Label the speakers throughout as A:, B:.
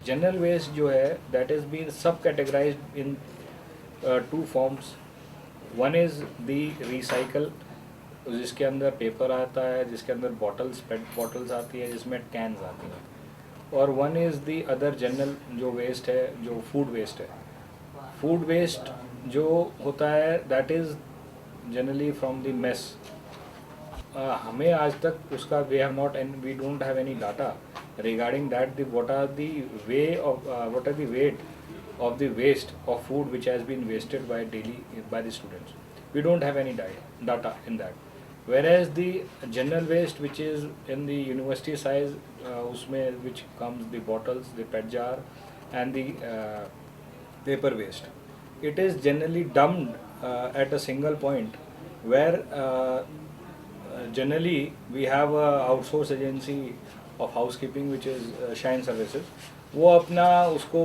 A: General waste जो है that is been सब categorised in two forms. One is the recycle, जिसके अंदर पेपर आता है, जिसके अंदर बॉटल्स, पेट बॉटल्स आती है, जिसमें कैन्स आती हैं. और one is the other general जो वेस्ट है, जो फूड वेस्ट है. फूड वेस्ट जो होता है that is generally from the mess. हमें आज तक उसका we have not and we don't have any data regarding that the what are the way of what are the weight of the waste of food which has been wasted by daily by the students. We don't have any data in that. Whereas the general waste which is in the university size, usme which comes the bottles, the pet jar and the paper waste, it is generally dumped at a single point where generally we have a outsource agency of housekeeping which is Shine Services. वो अपना उसको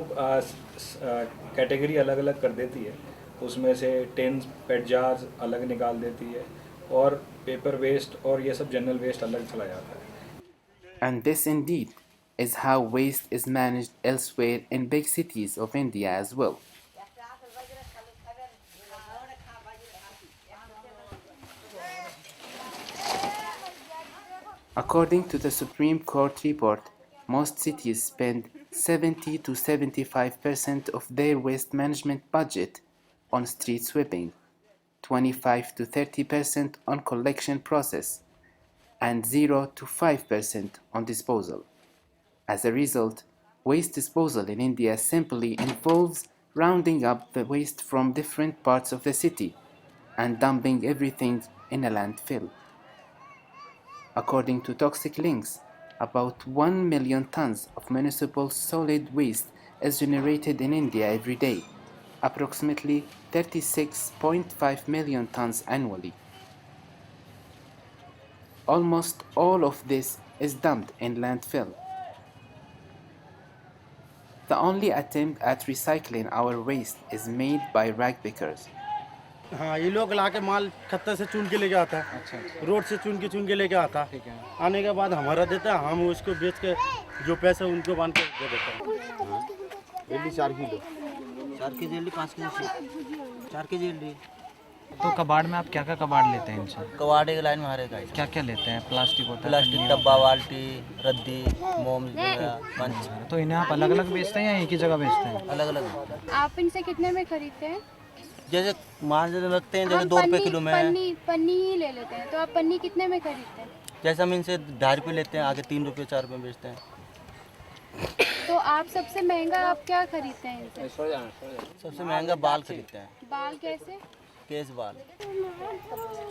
A: category अलग अलग कर देती है. उसमें से टेन्स पेट जार्स अलग निकाल देती है और पेपर वेस्ट और ये सब जनरल वेस्ट अलग चला जाता है.
B: And this indeed is how waste is managed elsewhere in big cities of India as well. According to the Supreme Court report, most cities spend 70 to 75% of their waste management budget on street sweeping, 25 to 30% on collection process, and 0 to 5% on disposal. As a result, waste disposal in India simply involves rounding up the waste from different parts of the city and dumping everything in a landfill. According to Toxic Links, about 1 million tons of municipal solid waste is generated in India every day, approximately 36.5 million tons annually. Almost all of this is dumped in landfill. The only attempt at recycling our waste is made by rag pickers.
C: हाँ, ये लोग ला के माल खत्ते से चुन के लेके आता है.
D: अच्छा अच्छा,
C: रोड से चुन के लेके आता है.
D: ठीक है.
C: आने के बाद हमारा देता है, हम उसको बेच के जो पैसा उनको बांध के दे देते हैं.
E: Idli 4 kilo, 4 KG idli, 5 KG, 4 KG idli.
D: तो कबाड़ में आप क्या क्या कबाड़ लेते हैं इनसे?
E: कबाड़ एक लाइन में हर एक आई.
D: क्या क्या लेते हैं? प्लास्टिक होता है,
E: प्लास्टिक
D: पन्नी
E: डब्बा, बाल्टी, रद्दी, मोम, पंच,
D: होता है। तो इन्हें आप अलग अलग बेचते हैं या एक ही जगह बेचते हैं?
E: अलग अलग.
F: आप इनसे कितने में खरीदते हैं?
E: जैसे मान रखते हैं, जैसे
F: हम
E: 2 रुपये किलो में है.
F: पन्नी ही ले लेते हैं, तो आप पन्नी कितने में खरीदते हैं?
E: जैसे हम इनसे 2.5 रुपये लेते हैं, आगे 3 रुपये 4 रुपये में बेचते हैं.
F: तो आप सबसे महंगा आप क्या खरीदते हैं इनसे?
E: सबसे महंगा बाल खरीदते हैं.
F: बाल कैसे?
E: केस बाल,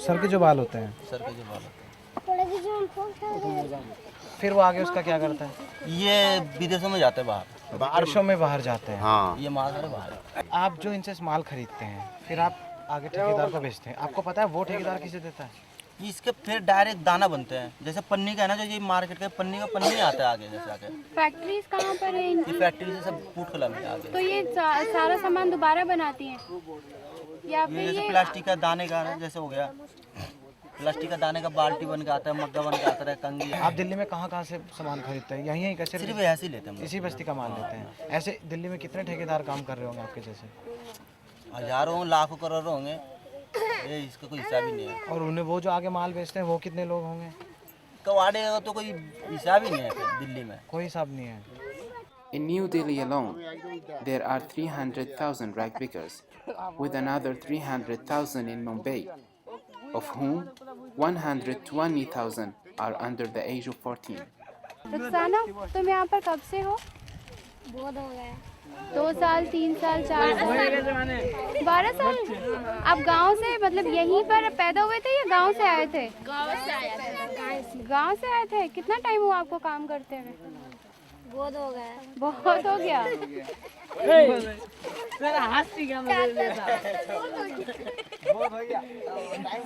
D: सर के जो बाल होते हैं,
E: सर के जो बाल होते हैं.
D: फिर वो आगे उसका क्या करता है?
E: ये विदेशों में जाते हैं, बाहर
D: विदेशों में बाहर जाते हैं।
E: हाँ, ये माल है बाहर.
D: आप जो इनसे माल खरीदते हैं फिर आप आगे ठेकेदार को बेचते हैं, आपको पता है वो ठेकेदार किसे देता है?
E: इसके फिर डायरेक्ट दाना बनते हैं. जैसे पन्नी का है ना, जो ये मार्केट का पन्नी का पन्नी आता है आगे, जैसे आगे
F: फैक्ट्रीज कहाँ पर है इनकी?
E: ये फैक्ट्री से सब फूड कला में आगे.
F: तो ये सारा सामान दोबारा बनाती हैं या
E: ये
F: फिर
E: जैसे
F: ये
E: प्लास्टिक का दाने का है, जैसे हो गया प्लास्टिक का दाने का बाल्टी बन के आता है, मग्गा बन के आता है, कंगी.
D: आप दिल्ली में कहाँ कहाँ से सामान खरीदते हैं? यहीं का
E: सिर्फ ऐसे ही लेते हैं.
D: इसी बस्ती का माल लेते हैं। ऐसे दिल्ली में कितने ठेकेदार काम कर रहे होंगे आपके जैसे?
E: हजारों लाखों करोड़ों होंगे, ये इसका कोई हिसाब ही नहीं है.
D: और उन्हें वो जो आगे माल बेचते हैं वो कितने लोग होंगे?
E: कवाड़े का तो कोई हिसाब ही नहीं है फिर दिल्ली में.
D: कोई हिसाब नहीं है।
B: In New Delhi alone, there are 300,000 rag pickers, with another 300,000 in Mumbai, of whom 120,000 are under the age of 14.
F: Rukhsana, तुम यहाँ पर कब से हो?
G: बहुत हो गया.
F: 2 साल, 3 साल, 4 साल, 12 साल? आप गांव से मतलब यहीं पर पैदा हुए थे या गांव से आए थे?
G: गाँव से आया था.
F: गांव से आए थे। कितना टाइम हुआ आपको काम करते हुए?
G: बहुत हो गया.
F: बहुत हो गया।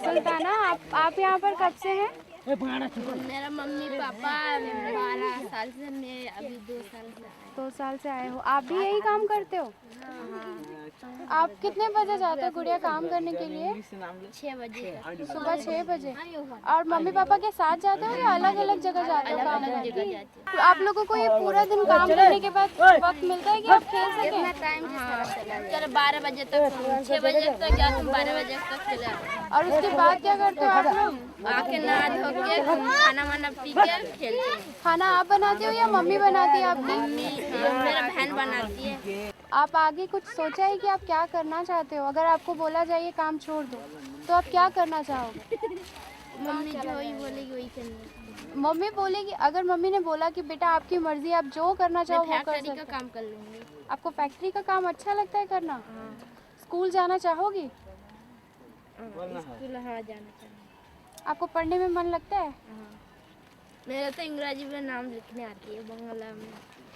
F: सुल्ताना, आप यहाँ पर कब से हैं?
G: मेरा मम्मी पापा 12 साल से, मैं अभी 2 साल से आए।
F: 2 साल से आए हो। आप भी यही काम करते हो? आप कितने बजे जाते हो गुड़िया काम करने के लिए?
G: 6 बजे
F: सुबह 6 बजे। और मम्मी पापा के साथ जाते हो या अलग अलग जगह जाते हो काम
G: अलग
F: करने?
G: जगह जाती
F: आप लोगों को ये पूरा दिन काम करने के बाद वक्त मिलता है कि आप खेल
G: इतना
F: सकें?
G: टाइम चलो 12 बजे तक, 6 बजे तक जाओ, तुम 12 बजे तक चले आओ।
F: और उसके बाद क्या करते हो आप लोग?
G: आके नहा धो के खाना वाना पी के खेलते हैं।
F: खाना आप बनाते हो या मम्मी बनाती है आपकी?
G: मेरा बहन बनाती है।
F: आप आगे कुछ सोचा है कि आप क्या करना चाहते हो? अगर आपको बोला जाए ये काम छोड़ दो तो आप क्या करना चाहोगे?
G: मम्मी जो ही बोलेगी वही करना।
F: मम्मी बोलेगी, अगर मम्मी ने बोला कि बेटा आपकी मर्जी, आप जो करना चाहो वो कर
G: फैक्ट्री
F: सकते
G: का
F: हो।
G: काम कर लूँगी।
F: आपको फैक्ट्री का काम अच्छा लगता है करना? स्कूल जाना चाहोगी?
G: स्कूल हाँ जाना चाहिए।
F: आपको पढ़ने में मन लगता है?
G: मेरा तो अंग्रेजी में नाम लिखने आती है, बांग्ला में